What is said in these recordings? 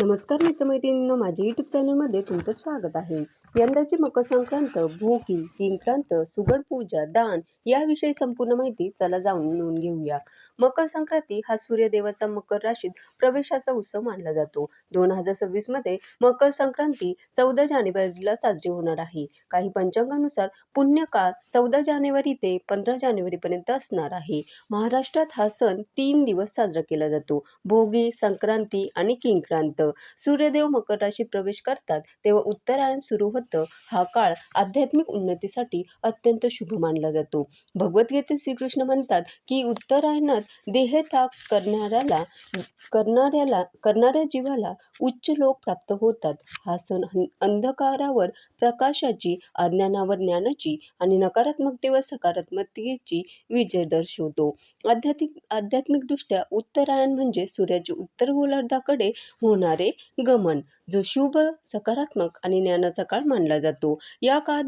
नमस्कार मित्रमैत्रिणींनो, माझ्या यूट्यूब चॅनलमध्ये तुमचं स्वागत आहे. यंदाची मकर संक्रांत, भोगी, किंक्रांत, सुगड पूजा, दान याविषयी संपूर्ण माहिती चला जाणून घेऊया. मकर संक्रांती हा सूर्यदेवाचा मकर राशीत प्रवेशाचा उत्सव मानला जातो. 2026 मध्ये मकर संक्रांती 14 जानेवारीला साजरी होणार आहे. काही पंचांगानुसार पुण्यकाळ 14 जानेवारी ते 15 जानेवारी पर्यंत असणार आहे. महाराष्ट्रात हा सण 3 दिवस साजरा केला जातो. भोगी, संक्रांती आणि किंक्रांत. सूर्यदेव मकर राशीत प्रवेश करतात तेव्हा उत्तरायण सुरू होतं. हा काळ आध्यात्मिक उन्नतीसाठी अत्यंत शुभ मानला जातो. भगवद्गीतेत श्रीकृष्ण म्हणतात की उत्तरायणात देहत्याग करणाऱ्या जीवाला उच्च लोक प्राप्त होतात. हा सण अंधकारावर प्रकाशाची, अज्ञानावर ज्ञानाची आणि नकारात्मकतेवर सकारात्मकतेची विजय दर्शवतो. आध्यात्मिकदृष्ट्या उत्तरायण म्हणजे सूर्याचे उत्तर गोलार्धाकडे होणारे गमन, जो शुभ, सकारात्मक आणि ज्ञानाचा काळ मानला जातो. या काळात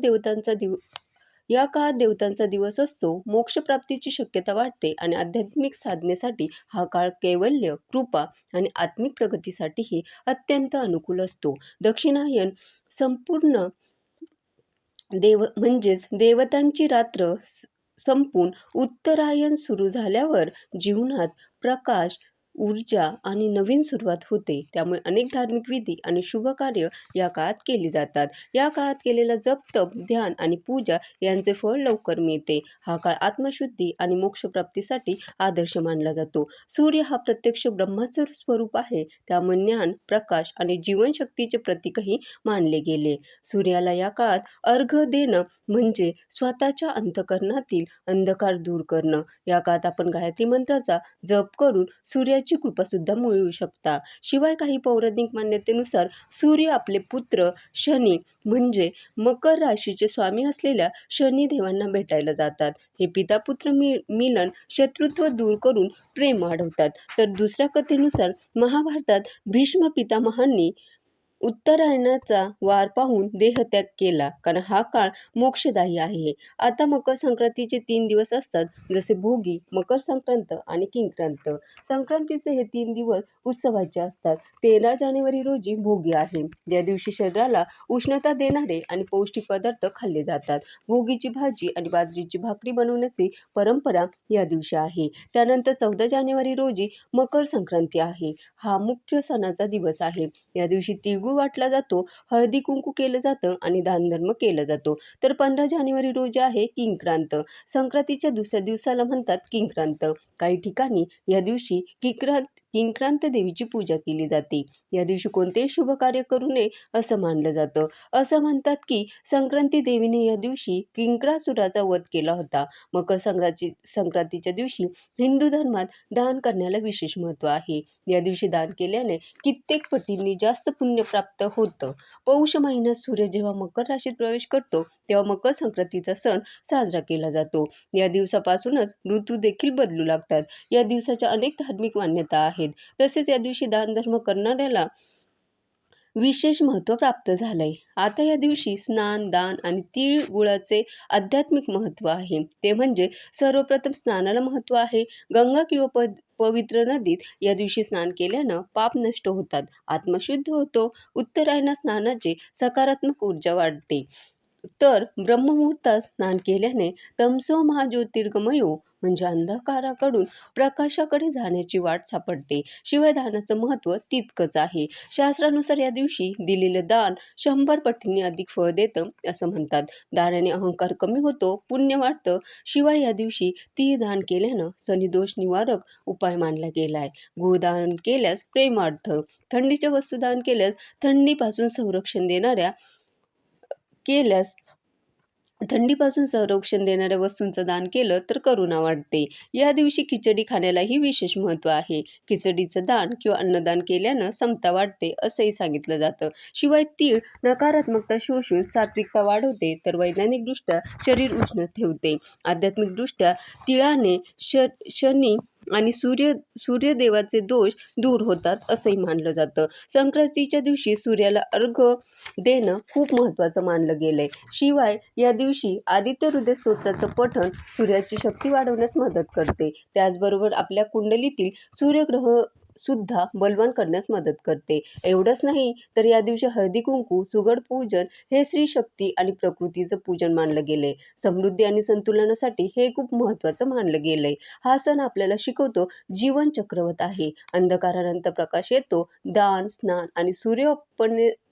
देवतांचा दिवस असतो. मोक्षप्राप्तीची शक्यता वाढते आणि आध्यात्मिक साधनेसाठी हा काळ कैवल्य, कृपा आणि आत्मिक प्रगतीसाठीही अत्यंत अनुकूल असतो. दक्षिणायन संपूर्ण देवतांची रात्र संपून उत्तरायण सुरू झाल्यावर जीवनात प्रकाश, ऊर्जा आणि नवीन सुरुवात होते. त्यामुळे अनेक धार्मिक विधी आणि शुभ कार्य या काळात केली जातात. या काळात केलेला जप, तप, ध्यान आणि पूजा यांचे फळ लवकर मिळते. हा काळ आत्मशुद्धी आणि मोक्षप्राप्तीसाठी आदर्श मानला जातो. सूर्य हा प्रत्यक्ष ब्रह्माचं स्वरूप आहे. त्यामुळे ज्ञान, प्रकाश आणि जीवनशक्तीचे प्रतीकही मानले गेले. सूर्याला या काळात अर्घ्य देणं म्हणजे स्वतःच्या अंतःकरणातील अंधकार दूर करणं. या काळात आपण गायत्री मंत्राचा जप करून सूर्याची कृपा सुद्धा मिळवू शकता. शिवाय काही पौराणिक मान्यतेनुसार सूर्य आपले पुत्र शनी म्हणजे मकर राशीचे स्वामी असलेल्या शनिदेवांना भेटायला जातात. हे पिता-पुत्र मिलन शत्रुत्व दूर करून प्रेम वाढवतात. तर दुसऱ्या कथेनुसार महाभारतात भीष्म पितामहांनी उत्तरायणाचा वार पाहून देहत्याग केला, कारण हा काळ मोक्षदायी आहे. आता मकर संक्रांतीचे 3 दिवस असतात, जसे भोगी, मकर संक्रांत आणि किंक्रांत. संक्रांतीचे हे 3 दिवस उत्सवाचे असतात. 13 जानेवारी रोजी भोगी आहे. या दिवशी शरीराला उष्णता देणारे आणि पौष्टिक पदार्थ खाल्ले जातात. भोगीची भाजी आणि बाजरीची भाकरी बनवण्याची परंपरा या दिवशी आहे. त्यानंतर 14 जानेवारी रोजी मकर संक्रांती आहे. हा मुख्य सणाचा दिवस आहे. या दिवशी तिळगुळ वाटला जातो, हळदी कुंकू केलं जातं आणि दानधर्म केला जातो. तर 15 जानेवारी रोजी आहे किंक्रांत. संक्रांतीच्या दुसऱ्या दिवसाला म्हणतात किंक्रांत. काही ठिकाणी या दिवशी किंक्रांत देवीची पूजा केली जाते. या दिवशी कोणतेही शुभ कार्य करू नये असं मानलं जातं. असं म्हणतात की संक्रांती देवीने या दिवशी किंक्रासुराचा वध केला होता. मकर संक्रांतीच्या दिवशी हिंदू धर्मात दान करण्याला विशेष महत्त्व आहे. या दिवशी दान केल्याने कित्येक पटींनी जास्त पुण्य प्राप्त होतं. पौष महिन्यात सूर्य जेव्हा मकर राशीत प्रवेश करतो तेव्हा मकर संक्रांतीचा सण साजरा केला जातो. या दिवसापासूनच ऋतू देखील बदलू लागतात. या दिवसाच्या अनेक धार्मिक मान्यता आहेत. तसेच या दिवशी दानधर्म करणाऱ्याला विशेष महत्त्व प्राप्त झालंय. आता या दिवशी स्नान, दान आणि तीळ गुळाचे आध्यात्मिक महत्त्व आहे. ते म्हणजे सर्वप्रथम स्नानाला महत्त्व आहे. गंगा किंवा पवित्र नदीत या दिवशी स्नान केल्यानं पाप नष्ट होतात, आत्मा शुद्ध होतो. उत्तरायणात स्नानाची सकारात्मक ऊर्जा वाढते. तर ब्रह्ममुहूर्तात स्नान केल्याने तमसो महाज्योतिर्गमयो म्हणजे अंधकाराकडून प्रकाशाकडे जाण्याची वाट सापडते. शिवाय दानाचं महत्त्व तितकंच आहे. शास्त्रानुसार या दिवशी दिलेलं दान 100 पटींनी अधिक फळ देतं असं म्हणतात. दानाने अहंकार कमी होतो, पुण्य वाढतं. शिवाय या दिवशी तीळ दान केल्यानं शनिदोष निवारक उपाय मानला गेलाय. गुळदान केल्यास प्रेम वाढतं. थंडीच्या वस्तू दान केल्यास थंडीपासून संरक्षण देणाऱ्या वस्तूंचं दान केलं तर करुणा वाढते. या दिवशी खिचडी खाण्यालाही विशेष महत्त्व आहे. खिचडीचं दान किंवा अन्नदान केल्यानं समता वाढते असंही सांगितलं जातं. शिवाय तीळ नकारात्मकता शोषून सात्विकता वाढवते, तर वैज्ञानिकदृष्ट्या शरीर उष्ण ठेवते. आध्यात्मिकदृष्ट्या तिळाने शनी आणि सूर्यदेवाचे दोष दूर होतात असंही मानलं जातं. संक्रांतीच्या दिवशी सूर्याला अर्घ्य देणं खूप महत्त्वाचं मानलं गेलंय. शिवाय या दिवशी आदित्य हृदय स्तोत्राचं पठण सूर्याची शक्ती वाढवण्यास मदत करते. त्याचबरोबर आपल्या कुंडलीतील सूर्यग्रह सुद्धा बलवान करण्यास मदत करते. एवढंच नाही तर या दिवशी हळदी-कुंकू, सुगड पूजन हे स्त्री शक्ती आणि प्रकृतीचं पूजन मानलं गेलंय. समृद्धी आणि संतुलनासाठी हे खूप महत्त्वाचं मानलं गेलंय. हा सण आपल्याला शिकवतो जीवन चक्रवत आहे. अंधकारानंतर प्रकाश येतो. दान, स्नान आणि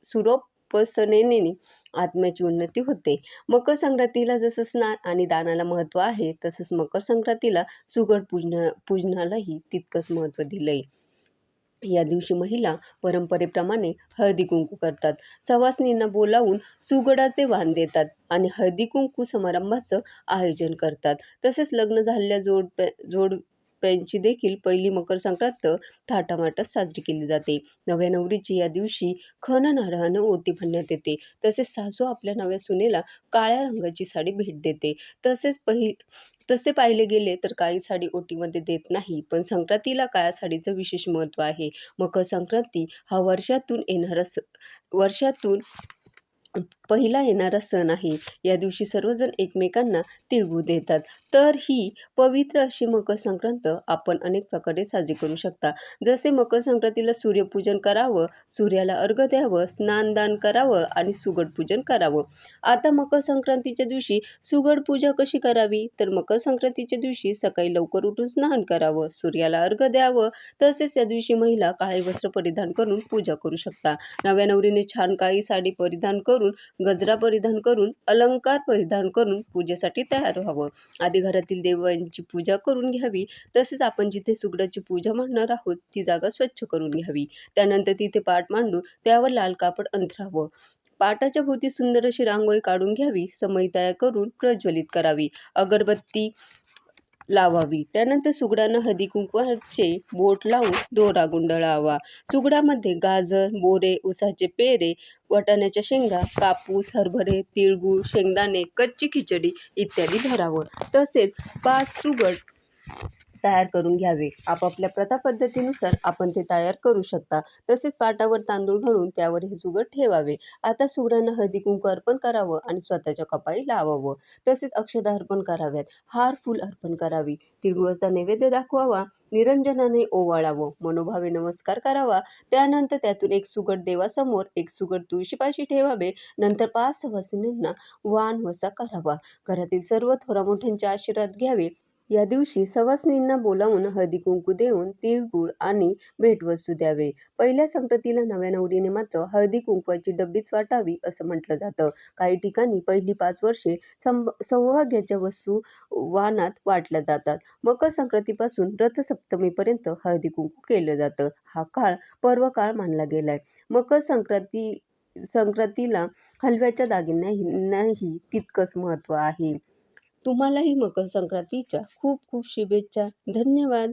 सूर्योपासनेने आत्म्याची उन्नती होते. मकर संक्रांतीला जसं स्नान आणि दानाला महत्त्व आहे, तसंच मकर संक्रांतीला सुगड पूजनालाही तितकंच महत्त्व दिलंय. या दिवशी महिला परंपरेप्रमाणे हळदी-कुंकू करतात. सवासणींना बोलावून सुगडाचे वाण देतात आणि हळदी-कुंकू समारंभाचं आयोजन करतात. तसेच लग्न झालेल्या जोडप्यांची देखील पहिली मकर संक्रांत थाटामाटात साजरी केली जाते. नव्या नवरीची या दिवशी खण नारळानं ओटी भरण्यात येते. तसेच सासू आपल्या नव्या सुनेला काळ्या रंगाची साडी भेट देते. तसे पाहिले गेले तर काळी साडी ओटीमध्ये देत नाही, पण संक्रांतीला काळ्या साडीचं विशेष महत्त्व आहे. मकर संक्रांती हा वर्षातून पहिला येणारा सण आहे. या दिवशी सर्वजण एकमेकांना तिळगूळ देतात. तर ही पवित्र अशी मकर संक्रांत आपण अनेक प्रकारे साजरी करू शकता. जसे मकर संक्रांतीला सूर्यपूजन करावं, सूर्याला अर्घ्य द्यावं, स्नानदान करावं आणि सुगड पूजन करावं. आता मकर संक्रांतीच्या दिवशी सुगड पूजा कशी करावी? तर मकर संक्रांतीच्या दिवशी सकाळी लवकर उठून स्नान करावं, सूर्याला अर्घ्य द्यावं. तसेच या दिवशी महिला काळे वस्त्र परिधान करून पूजा करू शकता. नव्या नवरीने छान काळी साडी परिधान करून, गजरा परिधान करून, अलंकार परिधान करून पूजेसाठी तयार व्हावं. आधी घरातील देवांची पूजा करून घ्यावी. तसेच आपण जिथे सुगडाची पूजा मांडणार आहोत ती जागा स्वच्छ करून घ्यावी. त्यानंतर तिथे पाट मांडून त्यावर लाल कापड अंथरावं. पाटाच्या भोवती सुंदर अशी रांगोळी काढून घ्यावी. समई तयार करून प्रज्वलित करावी. अगरबत्ती लावावी. त्यानंतर सुगडांना हळदी-कुंकवाचे बोट लावून दोरा गुंडाळावा. सुगडामध्ये गाजर, बोरे, उसाचे पेरे, वाटाण्याच्या शेंगा, कापूस, हरभरे, तिळगूळ, शेंगदाणे, कच्ची खिचडी इत्यादी भरावं. तसेच 5 सुगड तयार करून घ्यावे. आपापल्या प्रथा पद्धतीनुसार आपण ते तयार करू शकता. तसेच पाटावर तांदूळ घालून त्यावर हे सुगड ठेवावे. आता सुगडांना हळदी-कुंकू अर्पण करावं आणि स्वतःच्या कपाळी लावावं. तसेच अक्षता अर्पण कराव्यात. हार, फूल अर्पण करावी. तिळगुळाचा नैवेद्य दाखवावा. निरंजनाने ओवाळावं. मनोभावे नमस्कार करावा. त्यानंतर त्यातून एक सुगड देवासमोर, एक सुगड तुळशीपाशी ठेवावे. नंतर 5 सवासिनींना वाण वसा करावा. घरातील सर्व थोरामोठ्यांचे आशीर्वाद घ्यावे. या दिवशी सवासणींना बोलावून हळदी-कुंकू देऊन तिळगूळ आणि भेटवस्तू द्यावे. पहिल्या संक्रांतीला नव्या नवरीने मात्र हळदी-कुंकवाची डब्बीच वाटावी असं म्हटलं जातं. काही ठिकाणी पहिली 5 वर्षे सौभाग्याच्या वस्तू वाणात वाटल्या जातात. मकर संक्रांतीपासून रथसप्तमीपर्यंत हळदी-कुंकू केलं जातं. हा काळ पर्वकाळ मानला गेलाय. मकर संक्रांतीला हलव्याच्या दागिन्यांनाही तितकंच महत्त्व आहे. तुम्हालाही मकर संक्रांतीच्या खूप खूप शुभेच्छा. धन्यवाद.